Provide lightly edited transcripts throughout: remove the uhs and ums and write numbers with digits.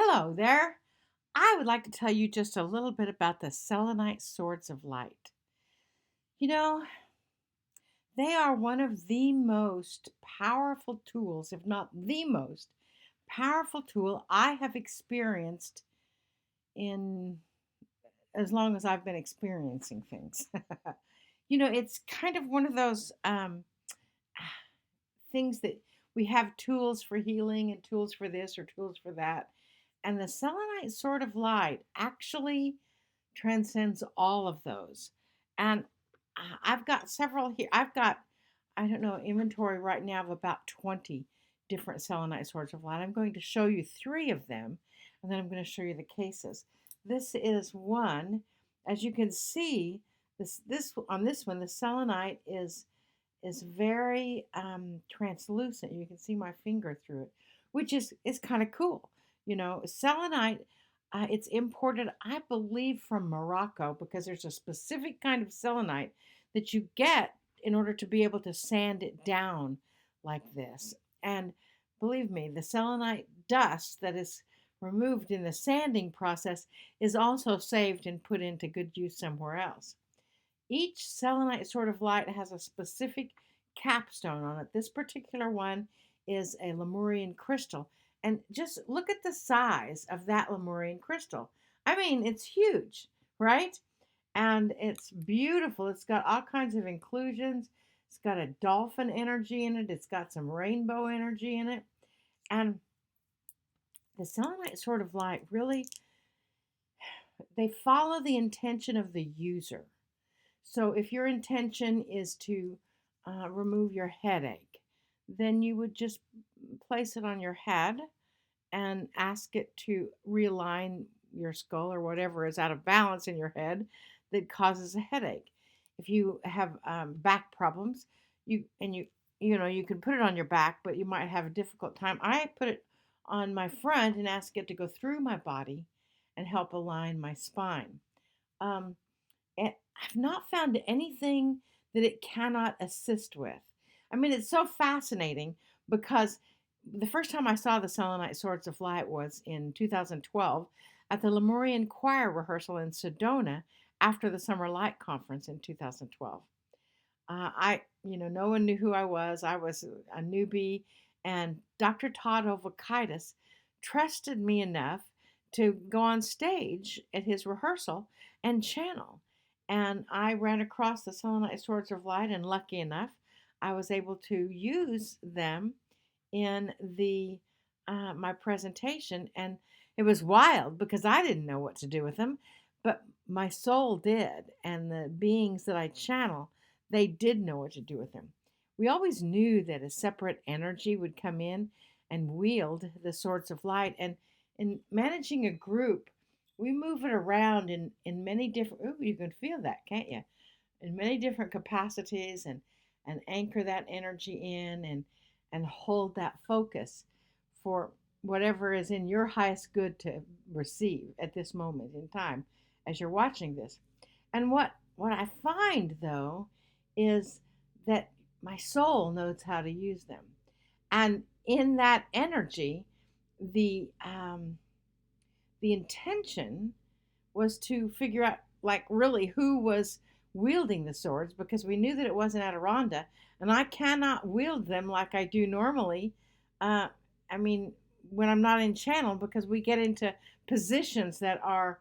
Hello there. I would like to tell you just a little bit about the Selenite Swords of Light. You know, they are one of the most powerful tools, if not the most powerful tool I have experienced in as long as I've been experiencing things. It's kind of one of those things that we have tools for healing and tools for this or tools for that. And the Selenite Sword of Light actually transcends all of those. And I've got several here. I've got, I don't know, inventory right now of about 20 different Selenite Swords of Light. I'm going to show you three of them, and then I'm going to show you the cases. This is one. As you can see, this on this one, the selenite is very translucent. You can see my finger through it, which is kind of cool. Selenite, it's imported, I believe, from Morocco because there's a specific kind of selenite that you get in order to be able to sand it down like this. And believe me, the selenite dust that is removed in the sanding process is also saved and put into good use somewhere else. Each selenite Sword of Light has a specific capstone on it. This particular one is a Lemurian crystal. And just look at the size of that Lemurian crystal. I mean, it's huge, right? And it's beautiful. It's got all kinds of inclusions. It's got a dolphin energy in it. It's got some rainbow energy in it. And the selenite Sword of Light really, they follow the intention of the user. So if your intention is to remove your headache, then you would just place it on your head and ask it to realign your skull or whatever is out of balance in your head that causes a headache. If you have back problems, you can put it on your back, but you might have a difficult time. I put it on my front and ask it to go through my body and help align my spine. I've not found anything that it cannot assist with. I mean, it's so fascinating because the first time I saw the Selenite Swords of Light was in 2012 at the Lemurian Choir rehearsal in Sedona after the Summer Light Conference in 2012. No one knew who I was. I was a newbie, and Dr. Todd Ovakaitis trusted me enough to go on stage at his rehearsal and channel. And I ran across the Selenite Swords of Light, and lucky enough, I was able to use them in the my presentation. And it was wild because I didn't know what to do with them, but my soul did, and the beings that I channel, they did know what to do with them. We always knew that a separate energy would come in and wield the Swords of Light, and in managing a group, we move it around in many different, ooh, you can feel that, can't you? In many different capacities, and anchor that energy in, and hold that focus for whatever is in your highest good to receive at this moment in time as you're watching this. And what I find though is that my soul knows how to use them. And in that energy, the intention was to figure out, like, really who was wielding the swords, because we knew that it wasn't Adironnda, and I cannot wield them like I do normally. I mean, when I'm not in channel, because we get into positions that are,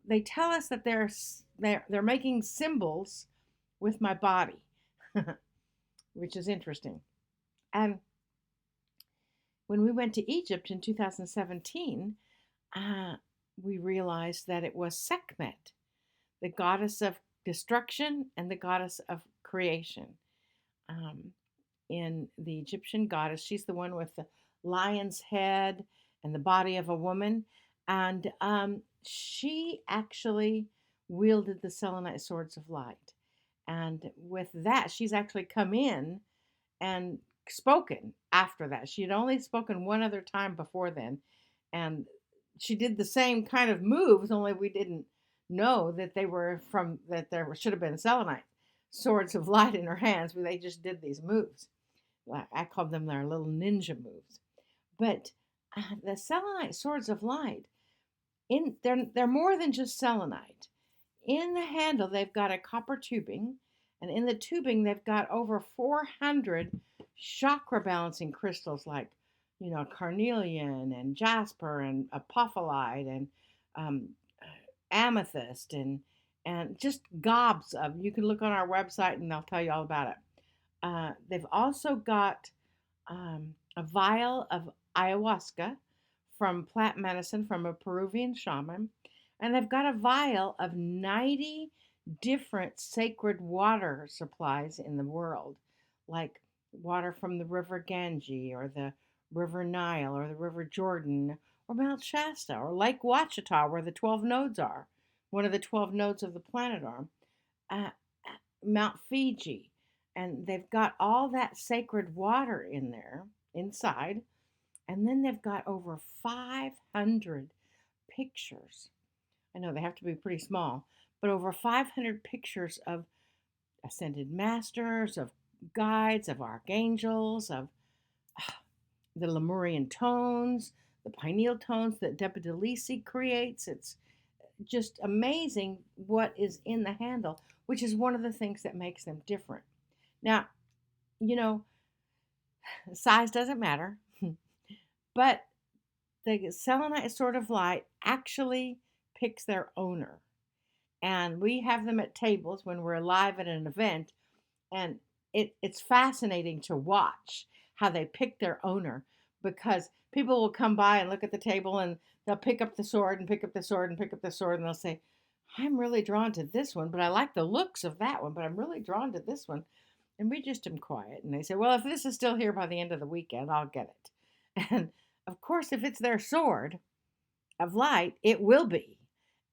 they tell us that they're making symbols with my body, which is interesting. And when we went to Egypt in 2017, we realized that it was Sekhmet, the goddess of destruction and the goddess of creation. In the Egyptian goddess, she's the one with the lion's head and the body of a woman. And she actually wielded the Selenite Swords of Light. And with that, she's actually come in and spoken after that. She had only spoken one other time before then. And she did the same kind of moves, only we didn't know that they were that there should have been selenite swords of light in her hands, but they just did these moves. I called them their little ninja moves. But The Selenite Swords of Light, they're more than just selenite. In the handle, they've got a copper tubing, and in the tubing, they've got over 400 chakra balancing crystals like, carnelian and jasper and apophyllite and um, amethyst and just gobs of. You can look on our website and they'll tell you all about it. They've also got a vial of ayahuasca from plant medicine from a Peruvian shaman. And they've got a vial of 90 different sacred water supplies in the world, like water from the River Ganges or the River Nile or the River Jordan or Mount Shasta or Lake Ouachita, where the 12 nodes are, one of the 12 nodes of the planet are, uh, Mount Fiji. And they've got all that sacred water in there, inside. And then they've got over 500 pictures. I know they have to be pretty small, but over 500 pictures of ascended masters, of guides, of archangels, of the Lemurian tones, the pineal tones that Depa Delisi creates. It's just amazing what is in the handle, which is one of the things that makes them different. Now, you know, size doesn't matter, but the Selenite Sword of Light actually picks their owner. And we have them at tables when we're live at an event. And it's fascinating to watch how they pick their owner, because people will come by and look at the table and they'll pick up the sword and pick up the sword and pick up the sword, and they'll say, I'm really drawn to this one, but I like the looks of that one, but I'm really drawn to this one. And we just am quiet. And they say, well, if this is still here by the end of the weekend, I'll get it. And of course, if it's their sword of light, it will be.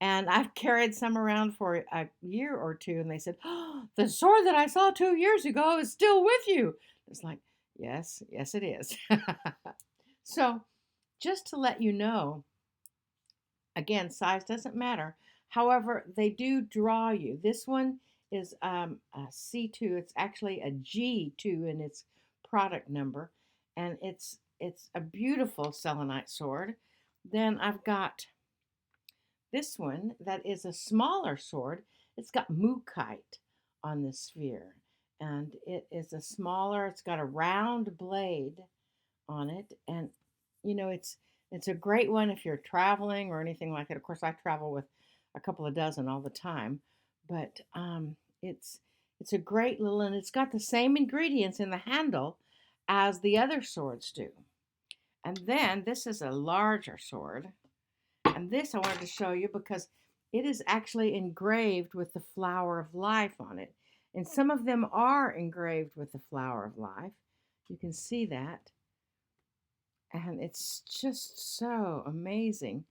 And I've carried some around for a year or two, and they said, oh, the sword that I saw 2 years ago is still with you. It's like, yes, it is. So, just to let you know, again, size doesn't matter. However, they do draw you. This one is a C2. It's actually a G2 in its product number, and it's a beautiful selenite sword. Then I've got this one that is a smaller sword. It's got mookaite on the sphere, and it is a smaller. It's got a round blade on it, and it's a great one if you're traveling or anything like that. Of course, I travel with a couple of dozen all the time, but it's a great little, and it's got the same ingredients in the handle as the other swords do. And then this is a larger sword, and this I wanted to show you because it is actually engraved with the flower of life on it, and some of them are engraved with the flower of life. You can see that. And it's just so amazing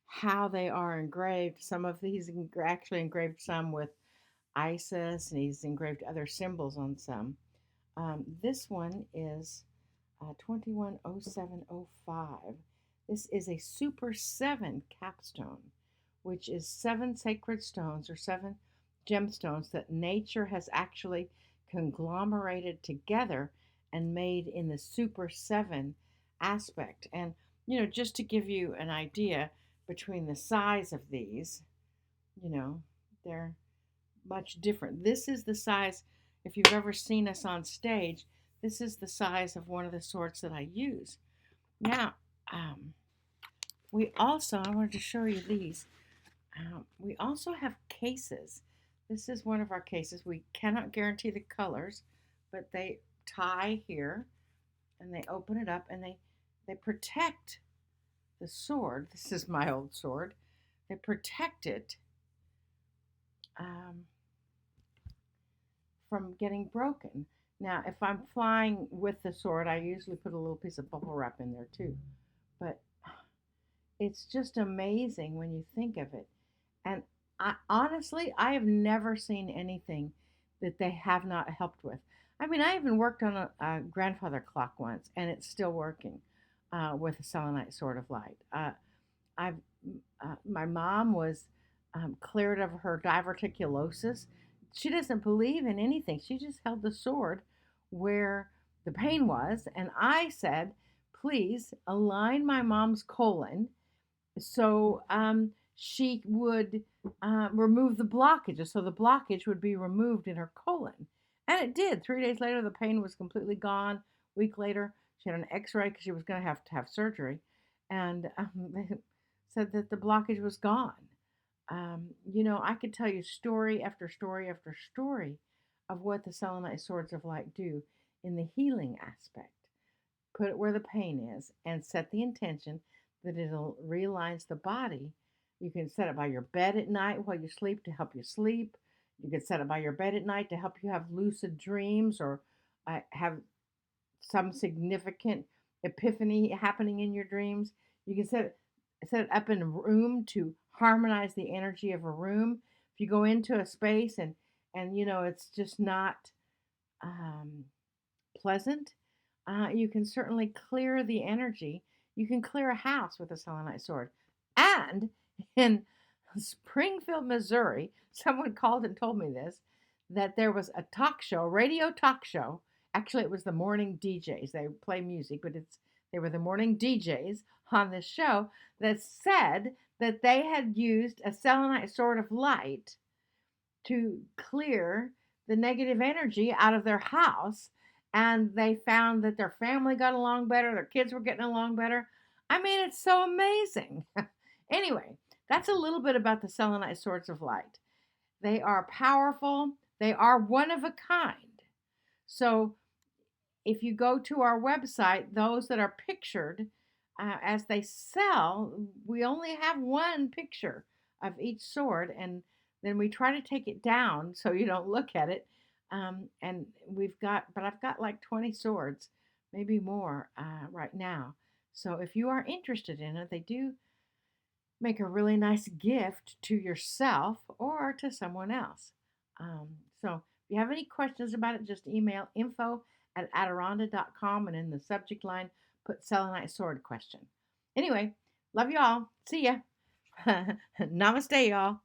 how they are engraved. Some of these actually engraved some with Isis, and he's engraved other symbols on some. This one is 210705. This is a Super 7 capstone, which is 7 sacred stones or 7 gemstones that nature has actually conglomerated together and made in the Super 7 aspect. And, just to give you an idea between the size of these, they're much different. This is the size, if you've ever seen us on stage, this is the size of one of the swords that I use. Now, I wanted to show you these. We also have cases. This is one of our cases. We cannot guarantee the colors, but they tie here, and they open it up, and they protect the sword. This is my old sword. They protect it from getting broken. Now, if I'm flying with the sword, I usually put a little piece of bubble wrap in there too. But it's just amazing when you think of it. And honestly, I have never seen anything that they have not helped with. I mean, I even worked on a grandfather clock once, and it's still working with a selenite sword of light. My mom was cleared of her diverticulosis. She doesn't believe in anything. She just held the sword where the pain was, and I said, please align my mom's colon so she would remove the blockages. So the blockage would be removed in her colon. And it did. 3 days later, the pain was completely gone. A week later, she had an x-ray because she was going to have surgery. And they said that the blockage was gone. I could tell you story after story after story of what the Selenite Swords of Light do in the healing aspect. Put it where the pain is and set the intention that it'll realigns the body. You can set it by your bed at night while you sleep to help you sleep. You can set it by your bed at night to help you have lucid dreams or have some significant epiphany happening in your dreams. You can set it up in a room to harmonize the energy of a room. If you go into a space and it's just not pleasant, you can certainly clear the energy. You can clear a house with a selenite sword. And in Springfield, Missouri, someone called and told me this, that there was a talk show, a radio talk show. Actually, it was the morning DJs. They play music, but they were the morning DJs on this show that said that they had used a selenite sword of light to clear the negative energy out of their house. And they found that their family got along better. Their kids were getting along better. I mean, it's so amazing. Anyway, that's a little bit about the Selenite Swords of Light. They are powerful. They are one of a kind. So if you go to our website, those that are pictured as they sell, we only have one picture of each sword, and then we try to take it down so you don't look at it. And I've got like 20 swords, maybe more right now. So if you are interested in it, they do make a really nice gift to yourself or to someone else. So if you have any questions about it, just email info@Adironnda.com and in the subject line, put selenite sword question. Anyway, love you all. See ya. Namaste, y'all.